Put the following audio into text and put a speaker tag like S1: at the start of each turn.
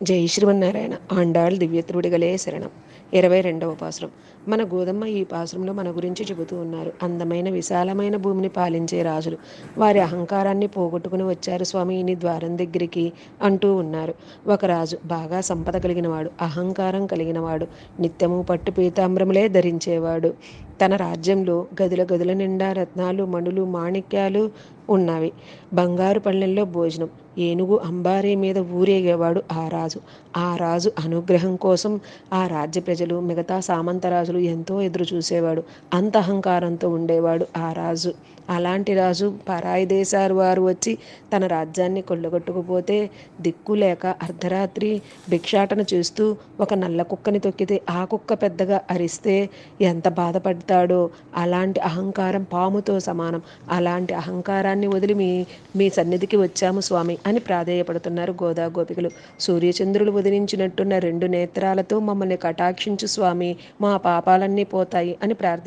S1: జై శ్రీమన్నారాయణ ఆండాళ్ దివ్యత్రుడిగలే శరణం. 22వ పాసురం. మన గోదమ్మ ఈ పాసురంలో మన గురించి చెబుతూ ఉన్నారు. అందమైన విశాలమైన భూమిని పాలించే రాజులు వారి అహంకారాన్ని పోగొట్టుకుని వచ్చారు స్వామి నీ ద్వారం దగ్గరికి అంటూ ఉన్నారు. ఒక రాజు బాగా సంపద కలిగినవాడు, అహంకారం కలిగినవాడు, నిత్యము పట్టు పీతాంబరములే ధరించేవాడు. తన రాజ్యంలో గదుల గదుల నిండా రత్నాలు, మణులు, మాణిక్యాలు ఉన్నవి. బంగారు పళ్ళెంలో భోజనం. ఏనుగు అంబారీ మీద ఊరేగేవాడు ఆ రాజు అనుగ్రహం కోసం ఆ రాజ్య ప్రజలు, మిగతా సామంతరాజులు ఎంతో ఎదురు చూసేవాడు. అంత అహంకారంతో ఉండేవాడు ఆ రాజు. అలాంటి రాజు పరాయి దేశాలు వారు వచ్చి తన రాజ్యాన్ని కొల్లగొట్టుకుపోతే దిక్కు లేక అర్ధరాత్రి భిక్షాటన చేస్తూ ఒక నల్ల కుక్కని తొక్కితే ఆ కుక్క పెద్దగా అరిస్తే ఎంత బాధపడతాడో. అలాంటి అహంకారం పాముతో సమానం. అలాంటి అహంకారాన్ని వదిలి మీ సన్నిధికి వచ్చాము స్వామి అని ప్రాధేయపడుతున్నారు గోదా గోపికలు. సూర్యచంద్రులు వదిలించినట్టున్న రెండు నేత్రాలతో మమ్మల్ని కటాక్షించు స్వామి, మా పాపాలన్నీ పోతాయి అని ప్రార్థన